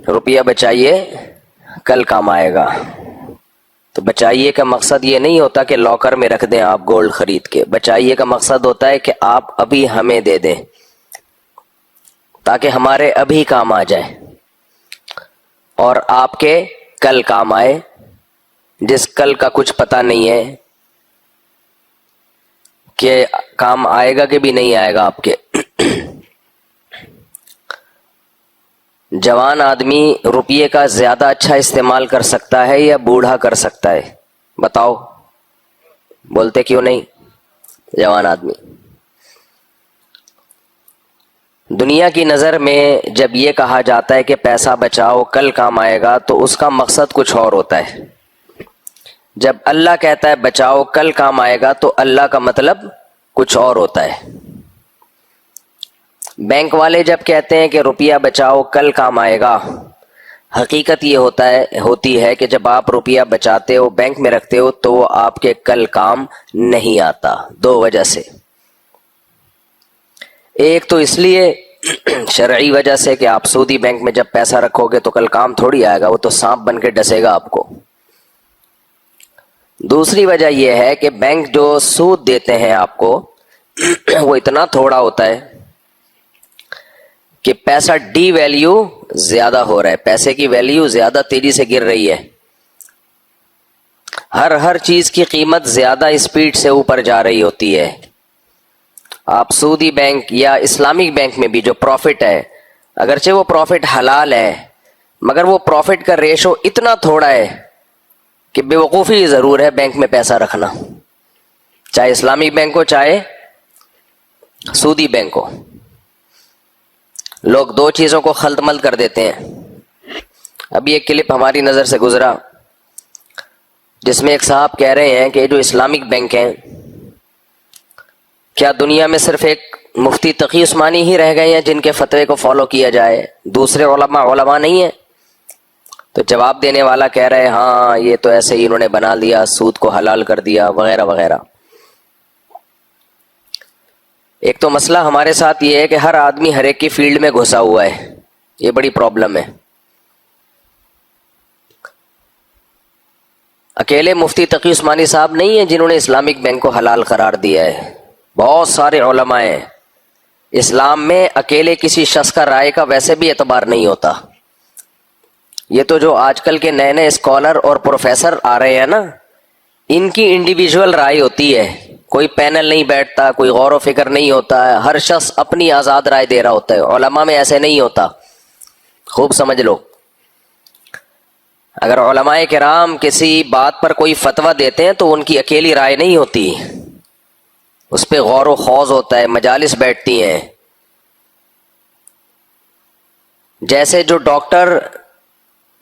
روپیہ بچائیے کل کام آئے گا. تو بچائیے کا مقصد یہ نہیں ہوتا کہ لاکر میں رکھ دیں آپ گولڈ خرید کے. بچائیے کا مقصد ہوتا ہے کہ آپ ابھی ہمیں دے دیں تاکہ ہمارے ابھی کام آ جائے اور آپ کے کل کام آئے، جس کل کا کچھ پتہ نہیں ہے کہ کام آئے گا کہ بھی نہیں آئے گا آپ کے. جوان آدمی روپیے کا زیادہ اچھا استعمال کر سکتا ہے یا بوڑھا کر سکتا ہے؟ بتاؤ، بولتے کیوں نہیں؟ جوان آدمی. دنیا کی نظر میں جب یہ کہا جاتا ہے کہ پیسہ بچاؤ کل کام آئے گا تو اس کا مقصد کچھ اور ہوتا ہے. جب اللہ کہتا ہے بچاؤ کل کام آئے گا تو اللہ کا مطلب کچھ اور ہوتا ہے. بینک والے جب کہتے ہیں کہ روپیہ بچاؤ کل کام آئے گا، حقیقت یہ ہوتی ہے کہ جب آپ روپیہ بچاتے ہو بینک میں رکھتے ہو تو وہ آپ کے کل کام نہیں آتا. دو وجہ سے. ایک تو اس لیے شرعی وجہ سے کہ آپ سودی بینک میں جب پیسہ رکھو گے تو کل کام تھوڑی آئے گا، وہ تو سانپ بن کے ڈسے گا آپ کو. دوسری وجہ یہ ہے کہ بینک جو سود دیتے ہیں آپ کو وہ اتنا تھوڑا ہوتا ہے کہ پیسہ ڈی ویلیو زیادہ ہو رہا ہے، پیسے کی ویلیو زیادہ تیزی سے گر رہی ہے. ہر چیز کی قیمت زیادہ اسپیڈ سے اوپر جا رہی ہوتی ہے. آپ سودی بینک یا اسلامک بینک میں بھی جو پروفٹ ہے، اگرچہ وہ پروفٹ حلال ہے مگر وہ پروفٹ کا ریشو اتنا تھوڑا ہے کہ بے وقوفی ضرور ہے بینک میں پیسہ رکھنا، چاہے اسلامک بینک ہو چاہے سودی بینک ہو. لوگ دو چیزوں کو خلط ملط کر دیتے ہیں. ابھی ایک کلپ ہماری نظر سے گزرا جس میں ایک صاحب کہہ رہے ہیں کہ جو اسلامک بینک ہیں کیا دنیا میں صرف ایک مفتی تقی عثمانی ہی رہ گئے ہیں جن کے فتوے کو فالو کیا جائے، دوسرے علماء نہیں ہیں؟ تو جواب دینے والا کہہ رہے ہیں ہاں یہ تو ایسے ہی انہوں نے بنا لیا، سود کو حلال کر دیا وغیرہ وغیرہ. ایک تو مسئلہ ہمارے ساتھ یہ ہے کہ ہر آدمی ہر ایک کی فیلڈ میں گھسا ہوا ہے، یہ بڑی پرابلم ہے. اکیلے مفتی تقی عثمانی صاحب نہیں ہیں جنہوں نے اسلامک بینک کو حلال قرار دیا ہے، بہت سارے علماء ہیں. اسلام میں اکیلے کسی شخص کا رائے کا ویسے بھی اعتبار نہیں ہوتا. یہ تو جو آج کل کے نئے نئے اسکالر اور پروفیسر آ رہے ہیں نا، ان کی انڈیویجول رائے ہوتی ہے، کوئی پینل نہیں بیٹھتا، کوئی غور و فکر نہیں ہوتا ہے، ہر شخص اپنی آزاد رائے دے رہا ہوتا ہے. علماء میں ایسے نہیں ہوتا، خوب سمجھ لو. اگر علماء کرام کسی بات پر کوئی فتویٰ دیتے ہیں تو ان کی اکیلی رائے نہیں ہوتی، اس پہ غور و خوض ہوتا ہے، مجالس بیٹھتی ہیں. جیسے جو ڈاکٹر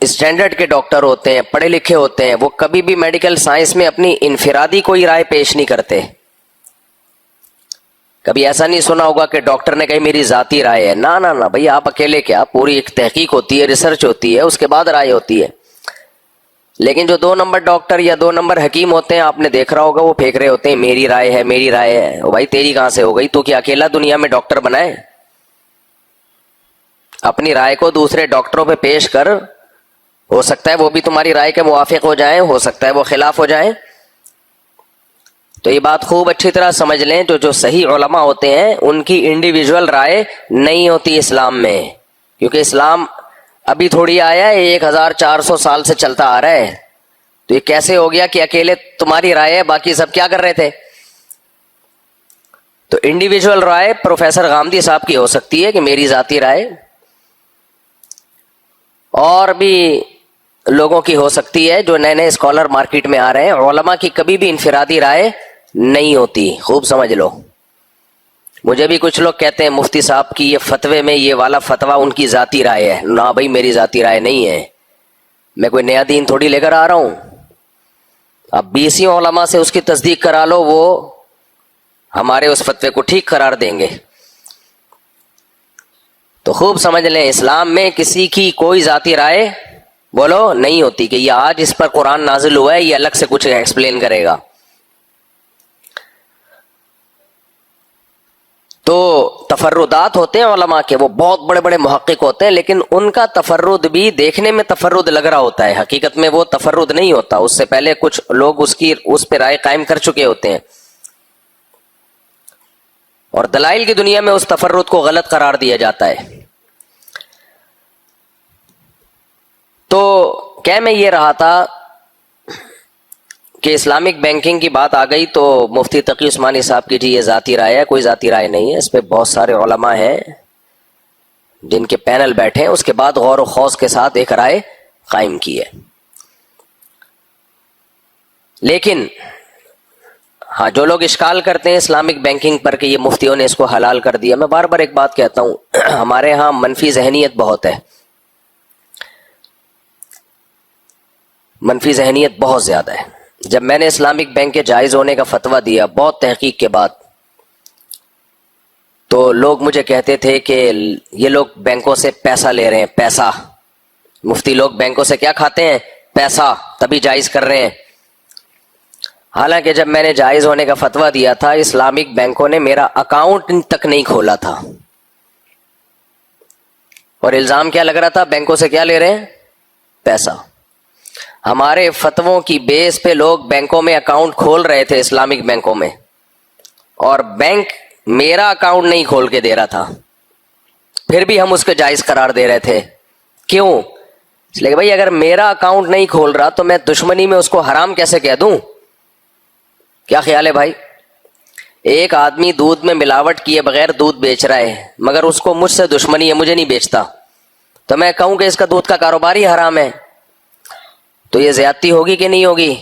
اسٹینڈرڈ کے ڈاکٹر ہوتے ہیں، پڑھے لکھے ہوتے ہیں، وہ کبھی بھی میڈیکل سائنس میں اپنی انفرادی کوئی رائے پیش نہیں کرتے. کبھی ایسا نہیں سنا ہوگا کہ ڈاکٹر نے کہی میری ذاتی رائے ہے. نہ بھئی، آپ اکیلے کیا، پوری ایک تحقیق ہوتی ہے، ریسرچ ہوتی ہے، اس کے بعد رائے ہوتی ہے. لیکن جو 2 نمبر ڈاکٹر یا 2 نمبر حکیم ہوتے ہیں، آپ نے دیکھ رہا ہوگا، وہ پھینک رہے ہوتے ہیں میری رائے ہے میری رائے ہے. بھائی تیری کہاں سے ہو گئی؟ تو کیا اکیلا دنیا میں ڈاکٹر بنائے؟ اپنی رائے کو دوسرے ڈاکٹروں پہ پیش کر، ہو سکتا ہے وہ بھی تمہاری رائے کے موافق ہو جائیں، ہو سکتا ہے وہ خلاف ہو جائیں. تو یہ بات خوب اچھی طرح سمجھ لیں، جو صحیح علماء ہوتے ہیں ان کی انڈیویجول رائے نہیں ہوتی اسلام میں، کیونکہ اسلام ابھی تھوڑی آیا ہے، 1400 سال سے چلتا آ رہا ہے. تو یہ کیسے ہو گیا کہ اکیلے تمہاری رائے ہے، باقی سب کیا کر رہے تھے؟ تو انڈیویجول رائے پروفیسر غامدی صاحب کی ہو سکتی ہے کہ میری ذاتی رائے، اور بھی لوگوں کی ہو سکتی ہے جو نئے نئے اسکالر مارکیٹ میں آ رہے ہیں. علماء کی کبھی بھی انفرادی رائے نہیں ہوتی، خوب سمجھ لو. مجھے بھی کچھ لوگ کہتے ہیں مفتی صاحب کی یہ فتوے میں یہ والا فتویٰ ان کی ذاتی رائے ہے. نہ بھائی، میری ذاتی رائے نہیں ہے، میں کوئی نیا دین تھوڑی لے کر آ رہا ہوں. اب 20 علماء سے اس کی تصدیق کرا لو، وہ ہمارے اس فتوے کو ٹھیک قرار دیں گے. تو خوب سمجھ لیں، اسلام میں کسی کی کوئی ذاتی رائے بولو نہیں ہوتی کہ یہ آج اس پر قرآن نازل ہوا ہے، یہ الگ سے کچھ ایکسپلین کرے گا. تو تفردات ہوتے ہیں علماء کے، وہ بہت بڑے بڑے محقق ہوتے ہیں، لیکن ان کا تفرد بھی دیکھنے میں تفرد لگ رہا ہوتا ہے، حقیقت میں وہ تفرد نہیں ہوتا، اس سے پہلے کچھ لوگ اس پہ رائے قائم کر چکے ہوتے ہیں، اور دلائل کی دنیا میں اس تفرد کو غلط قرار دیا جاتا ہے۔ تو کیا میں یہ رہا تھا کہ اسلامک بینکنگ کی بات آ گئی تو مفتی تقی عثمانی صاحب کی جی یہ ذاتی رائے ہے، کوئی ذاتی رائے نہیں ہے، اس پہ بہت سارے علماء ہیں جن کے پینل بیٹھے ہیں، اس کے بعد غور و خوض کے ساتھ ایک رائے قائم کی ہے۔ لیکن ہاں، جو لوگ اشکال کرتے ہیں اسلامک بینکنگ پر کہ یہ مفتیوں نے اس کو حلال کر دیا، میں بار بار ایک بات کہتا ہوں، ہمارے ہاں منفی ذہنیت بہت ہے، منفی ذہنیت بہت زیادہ ہے۔ جب میں نے اسلامک بینک کے جائز ہونے کا فتویٰ دیا بہت تحقیق کے بعد، تو لوگ مجھے کہتے تھے کہ یہ لوگ بینکوں سے پیسہ لے رہے ہیں، پیسہ، مفتی لوگ بینکوں سے کیا کھاتے ہیں؟ پیسہ، تبھی جائز کر رہے ہیں۔ حالانکہ جب میں نے جائز ہونے کا فتویٰ دیا تھا، اسلامک بینکوں نے میرا اکاؤنٹ تک نہیں کھولا تھا، اور الزام کیا لگ رہا تھا؟ بینکوں سے کیا لے رہے ہیں؟ پیسہ۔ ہمارے فتووں کی بیس پہ لوگ بینکوں میں اکاؤنٹ کھول رہے تھے، اسلامک بینکوں میں، اور بینک میرا اکاؤنٹ نہیں کھول کے دے رہا تھا، پھر بھی ہم اس کو جائز قرار دے رہے تھے۔ کیوں؟ اس لیے کہ بھائی اگر میرا اکاؤنٹ نہیں کھول رہا تو میں دشمنی میں اس کو حرام کیسے کہہ دوں؟ کیا خیال ہے بھائی؟ ایک آدمی دودھ میں ملاوٹ کیے بغیر دودھ بیچ رہا ہے، مگر اس کو مجھ سے دشمنی ہے، مجھے نہیں بیچتا، تو میں کہوں کہ اس کا دودھ کا کاروبار ہی حرام ہے، تو یہ زیادتی ہوگی کہ نہیں ہوگی؟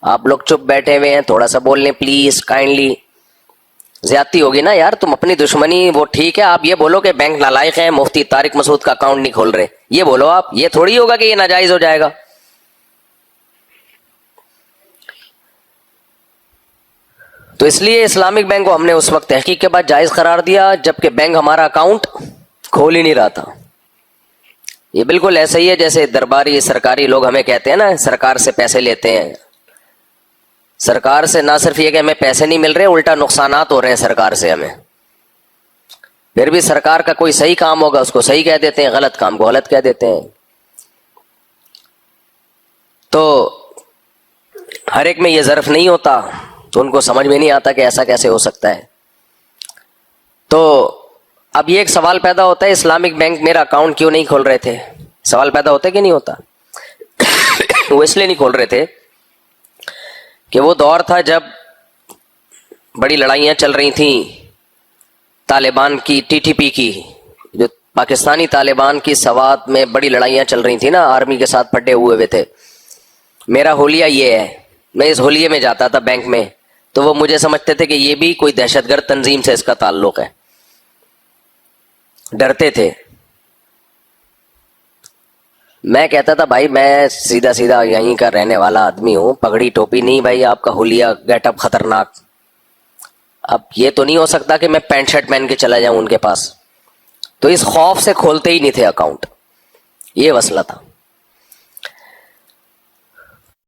آپ لوگ چپ بیٹھے ہوئے ہیں، تھوڑا سا بول لیں پلیز کائنڈلی، زیادتی ہوگی نا یار، تم اپنی دشمنی وہ ٹھیک ہے، آپ یہ بولو کہ بینک نالائق ہیں، مفتی طارق مسعود کا اکاؤنٹ نہیں کھول رہے، یہ بولو آپ، یہ تھوڑی ہوگا کہ یہ ناجائز ہو جائے گا۔ تو اس لیے اسلامک بینک کو ہم نے اس وقت تحقیق کے بعد جائز قرار دیا جبکہ بینک ہمارا اکاؤنٹ کھول ہی نہیں رہا تھا۔ یہ بالکل ایسا ہی ہے جیسے درباری سرکاری لوگ ہمیں کہتے ہیں نا، سرکار سے پیسے لیتے ہیں، سرکار سے نہ صرف یہ کہ ہمیں پیسے نہیں مل رہے، الٹا نقصانات ہو رہے ہیں سرکار سے ہمیں، پھر بھی سرکار کا کوئی صحیح کام ہوگا اس کو صحیح کہہ دیتے ہیں، غلط کام کو غلط کہہ دیتے ہیں۔ تو ہر ایک میں یہ ظرف نہیں ہوتا، تو ان کو سمجھ میں نہیں آتا کہ ایسا کیسے ہو سکتا ہے۔ تو اب یہ ایک سوال پیدا ہوتا ہے، اسلامک بینک میرا اکاؤنٹ کیوں نہیں کھول رہے تھے؟ سوال پیدا ہوتا ہے کہ نہیں ہوتا؟ وہ اس لیے نہیں کھول رہے تھے کہ وہ دور تھا جب بڑی لڑائیاں چل رہی تھیں طالبان کی، ٹی ٹی پی کی، جو پاکستانی طالبان کی سوات میں بڑی لڑائیاں چل رہی تھیں نا، آرمی کے ساتھ پھٹے ہوئے تھے۔ میرا حلیہ یہ ہے، میں اس حلیے میں جاتا تھا بینک میں، تو وہ مجھے سمجھتے تھے کہ یہ بھی کوئی دہشت گرد تنظیم سے اس کا تعلق ہے، ڈرتے تھے۔ میں کہتا تھا بھائی میں سیدھا سیدھا یہیں کا رہنے والا آدمی ہوں، پگڑی ٹوپی نہیں، بھائی آپ کا حلیہ گیٹ اپ خطرناک، اب یہ تو نہیں ہو سکتا کہ میں پینٹ شرٹ پہن کے چلا جاؤں ان کے پاس، تو اس خوف سے کھولتے ہی نہیں تھے اکاؤنٹ، یہ مسئلہ تھا۔